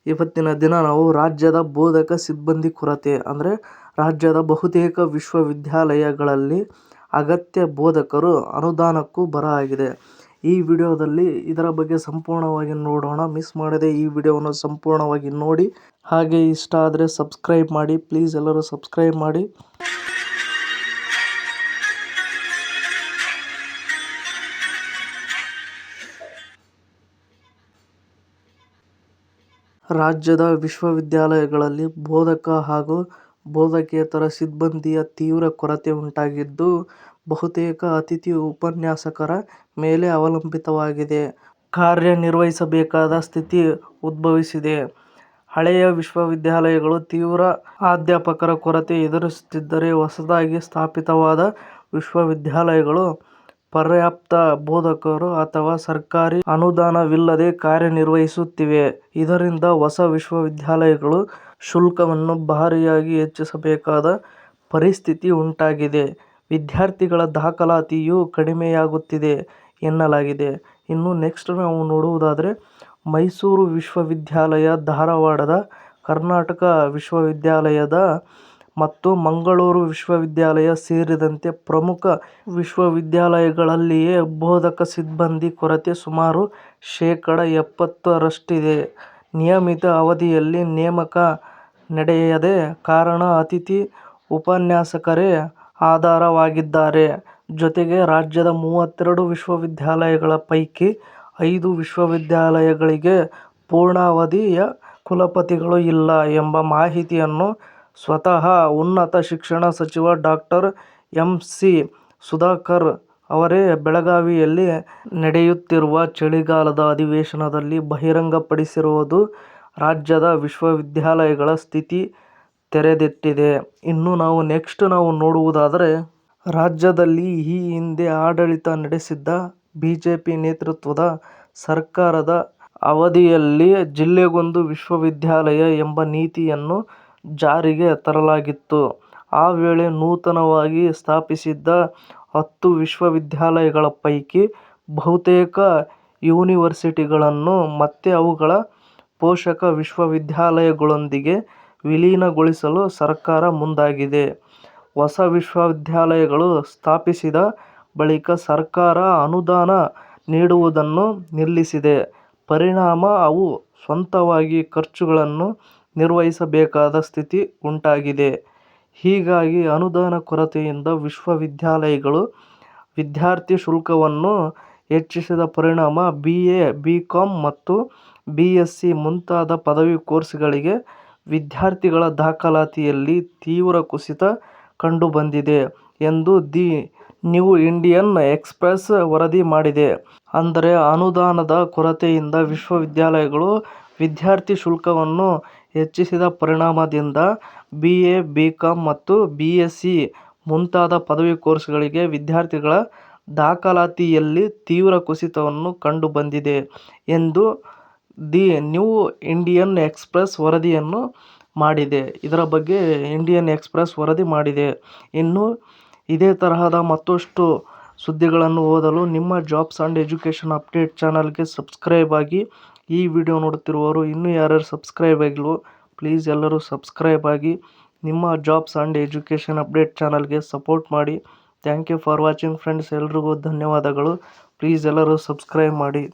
ಇವತ್ತಿನ ದಿನ ನಾವು ರಾಜ್ಯದ ಬೋಧಕ ಸಿಬ್ಬಂದಿ ಕೊರತೆ ಅಂದರೆ ರಾಜ್ಯದ ಬಹುತೇಕ ವಿಶ್ವವಿದ್ಯಾಲಯಗಳಲ್ಲಿ ಅಗತ್ಯ ಬೋಧಕರು ಅನುದಾನಕ್ಕೂ ಬರ ಆಗಿದೆ. ಈ ವಿಡಿಯೋದಲ್ಲಿ ಇದರ ಬಗ್ಗೆ ಸಂಪೂರ್ಣವಾಗಿ ನೋಡೋಣ. ಮಿಸ್ ಮಾಡದೆ ಈ ವಿಡಿಯೋವನ್ನು ಸಂಪೂರ್ಣವಾಗಿ ನೋಡಿ. ಹಾಗೆ ಇಷ್ಟ ಆದರೆ ಸಬ್ಸ್ಕ್ರೈಬ್ ಮಾಡಿ, ಪ್ಲೀಸ್ ಎಲ್ಲರೂ ಸಬ್ಸ್ಕ್ರೈಬ್ ಮಾಡಿ. ರಾಜ್ಯದ ವಿಶ್ವವಿದ್ಯಾಲಯಗಳಲ್ಲಿ ಬೋಧಕ ಹಾಗೂ ಬೋಧಕೇತರ ಸಿಬ್ಬಂದಿಯ ತೀವ್ರ ಕೊರತೆ ಉಂಟಾಗಿದ್ದು, ಬಹುತೇಕ ಅತಿಥಿ ಉಪನ್ಯಾಸಕರ ಮೇಲೆ ಅವಲಂಬಿತವಾಗಿದೆ ಕಾರ್ಯನಿರ್ವಹಿಸಬೇಕಾದ ಸ್ಥಿತಿ ಉದ್ಭವಿಸಿದೆ. ಹಳೆಯ ವಿಶ್ವವಿದ್ಯಾಲಯಗಳು ತೀವ್ರ ಅಧ್ಯಾಪಕರ ಕೊರತೆ ಎದುರಿಸುತ್ತಿದ್ದರೆ, ಹೊಸದಾಗಿ ಸ್ಥಾಪಿತವಾದ ವಿಶ್ವವಿದ್ಯಾಲಯಗಳು ಪರ್ಯಾಪ್ತ ಬೋಧಕರು ಅಥವಾ ಸರ್ಕಾರಿ ಅನುದಾನವಿಲ್ಲದೆ ಕಾರ್ಯನಿರ್ವಹಿಸುತ್ತಿವೆ. ಇದರಿಂದ ಹೊಸ ವಿಶ್ವವಿದ್ಯಾಲಯಗಳು ಶುಲ್ಕವನ್ನು ಭಾರೀಯಾಗಿ ಹೆಚ್ಚಿಸಬೇಕಾದ ಪರಿಸ್ಥಿತಿ ಉಂಟಾಗಿದೆ. ವಿದ್ಯಾರ್ಥಿಗಳ ದಾಖಲಾತಿಯೂ ಕಡಿಮೆಯಾಗುತ್ತಿದೆ ಎನ್ನಲಾಗಿದೆ. ಇನ್ನು ನೆಕ್ಸ್ಟ್ ನಾವು ನೋಡುವುದಾದರೆ, ಮೈಸೂರು ವಿಶ್ವವಿದ್ಯಾಲಯ, ಧಾರವಾಡದ ಕರ್ನಾಟಕ ವಿಶ್ವವಿದ್ಯಾಲಯದ ಮತ್ತು ಮಂಗಳೂರು ವಿಶ್ವವಿದ್ಯಾಲಯ ಸೇರಿದಂತೆ ಪ್ರಮುಖ ವಿಶ್ವವಿದ್ಯಾಲಯಗಳಲ್ಲಿಯೇ ಬೋಧಕ ಸಿಬ್ಬಂದಿ ಕೊರತೆ ಸುಮಾರು ಶೇ.70ರಷ್ಟಿದೆ. ನಿಯಮಿತ ಅವಧಿಯಲ್ಲಿ ನೇಮಕ ನಡೆಯದ ಕಾರಣ ಅತಿಥಿ ಉಪನ್ಯಾಸಕರೇ ಆಧಾರವಾಗಿದ್ದಾರೆ. ಜೊತೆಗೆ ರಾಜ್ಯದ 32 ವಿಶ್ವವಿದ್ಯಾಲಯಗಳ ಪೈಕಿ 5 ವಿಶ್ವವಿದ್ಯಾಲಯಗಳಿಗೆ ಪೂರ್ಣಾವಧಿಯ ಕುಲಪತಿಗಳು ಇಲ್ಲ ಎಂಬ ಮಾಹಿತಿಯನ್ನು ಸ್ವತಃ ಉನ್ನತ ಶಿಕ್ಷಣ ಸಚಿವ ಡಾ. ಎಂ. ಸಿ. ಸುಧಾಕರ್ ಅವರೇ ಬೆಳಗಾವಿಯಲ್ಲಿ ನಡೆಯುತ್ತಿರುವ ಚಳಿಗಾಲದ ಅಧಿವೇಶನದಲ್ಲಿ ಬಹಿರಂಗಪಡಿಸಿರುವುದು ರಾಜ್ಯದ ವಿಶ್ವವಿದ್ಯಾಲಯಗಳ ಸ್ಥಿತಿ ತೆರೆದಿಟ್ಟಿದೆ. ಇನ್ನು ನಾವು ನೆಕ್ಸ್ಟ್ ನೋಡುವುದಾದರೆ, ರಾಜ್ಯದಲ್ಲಿ ಈ ಹಿಂದೆ ಆಡಳಿತ ನಡೆಸಿದ್ದ ಬಿಜೆಪಿ ನೇತೃತ್ವದ ಸರ್ಕಾರದ ಅವಧಿಯಲ್ಲಿ ಜಿಲ್ಲೆಗೊಂದು ವಿಶ್ವವಿದ್ಯಾಲಯ ಎಂಬ ನೀತಿಯನ್ನು ಜಾರಿಗೆ ತರಲಾಗಿತ್ತು. ಆ ವೇಳೆ ನೂತನವಾಗಿ ಸ್ಥಾಪಿಸಿದ್ದ 10 ವಿಶ್ವವಿದ್ಯಾಲಯಗಳ ಪೈಕಿ ಬಹುತೇಕ ಯೂನಿವರ್ಸಿಟಿಗಳನ್ನು ಮತ್ತೆ ಅವುಗಳ ಪೋಷಕ ವಿಶ್ವವಿದ್ಯಾಲಯಗಳೊಂದಿಗೆ ವಿಲೀನಗೊಳಿಸಲು ಸರ್ಕಾರ ಮುಂದಾಗಿದೆ. ಹೊಸ ವಿಶ್ವವಿದ್ಯಾಲಯಗಳು ಸ್ಥಾಪಿಸಿದ ಬಳಿಕ ಸರ್ಕಾರ ಅನುದಾನ ನೀಡುವುದನ್ನು ನಿಲ್ಲಿಸಿದೆ. ಪರಿಣಾಮ ಅವು ಸ್ವಂತವಾಗಿ ಖರ್ಚುಗಳನ್ನು ನಿರ್ವಹಿಸಬೇಕಾದ ಸ್ಥಿತಿ ಉಂಟಾಗಿದೆ. ಹೀಗಾಗಿ ಅನುದಾನ ಕೊರತೆಯಿಂದ ವಿಶ್ವವಿದ್ಯಾಲಯಗಳು ವಿದ್ಯಾರ್ಥಿ ಶುಲ್ಕವನ್ನು ಹೆಚ್ಚಿಸಿದ ಪರಿಣಾಮ BA, BCom ಮತ್ತು BSc ಮುಂತಾದ ಪದವಿ ಕೋರ್ಸ್ಗಳಿಗೆ ವಿದ್ಯಾರ್ಥಿಗಳ ದಾಖಲಾತಿಯಲ್ಲಿ ತೀವ್ರ ಕುಸಿತ ಕಂಡುಬಂದಿದೆ ಎಂದು ದಿ ನ್ಯೂ ಇಂಡಿಯನ್ ಎಕ್ಸ್‌ಪ್ರೆಸ್ ವರದಿ ಮಾಡಿದೆ. ಅಂದರೆ ಅನುದಾನದ ಕೊರತೆಯಿಂದ ವಿಶ್ವವಿದ್ಯಾಲಯಗಳು ವಿದ್ಯಾರ್ಥಿ ಶುಲ್ಕವನ್ನು ಹೆಚ್ಚಿಸಿದ ಪರಿಣಾಮದಿಂದ BA, BCom ಮತ್ತು BSc ಮುಂತಾದ ಪದವಿ ಕೋರ್ಸ್ಗಳಿಗೆ ವಿದ್ಯಾರ್ಥಿಗಳ ದಾಖಲಾತಿಯಲ್ಲಿ ತೀವ್ರ ಕುಸಿತವನ್ನು ಕಂಡುಬಂದಿದೆ ಎಂದು ದಿ ನ್ಯೂ ಇಂಡಿಯನ್ ಎಕ್ಸ್‌ಪ್ರೆಸ್ ವರದಿಯನ್ನು ಮಾಡಿದೆ. ಇದರ ಬಗ್ಗೆ ಇಂಡಿಯನ್ ಎಕ್ಸ್‌ಪ್ರೆಸ್ ವರದಿ ಮಾಡಿದೆ. ಇನ್ನು ಇದೇ ತರಹದ ಮತ್ತಷ್ಟು ಸುದ್ದಿಗಳನ್ನು ಓದಲು ನಿಮ್ಮ ಜಾಬ್ಸ್ ಆ್ಯಂಡ್ ಎಜುಕೇಷನ್ ಅಪ್ಡೇಟ್ ಚಾನಲ್ಗೆ ಸಬ್ಸ್ಕ್ರೈಬ್ ಆಗಿ. ಈ ವಿಡಿಯೋ ನೋಡುತ್ತಿರುವವರು ಇನ್ನೂ ಯಾರ್ಯಾರು ಸಬ್ಸ್ಕ್ರೈಬ್ ಆಗಿಲ್ವೋ ಪ್ಲೀಸ್ ಎಲ್ಲರೂ ಸಬ್ಸ್ಕ್ರೈಬ್ ಆಗಿ. ನಿಮ್ಮ ಜಾಬ್ಸ್ ಆ್ಯಂಡ್ ಎಜುಕೇಷನ್ ಅಪ್ಡೇಟ್ ಚಾನಲ್ಗೆ ಸಪೋರ್ಟ್ ಮಾಡಿ. Thank you for watching friends. ಎಲ್ರಿಗೂ ಧನ್ಯವಾದಗಳು. ಪ್ಲೀಸ್ ಎಲ್ಲರೂ ಸಬ್ಸ್ಕ್ರೈಬ್ ಮಾಡಿ.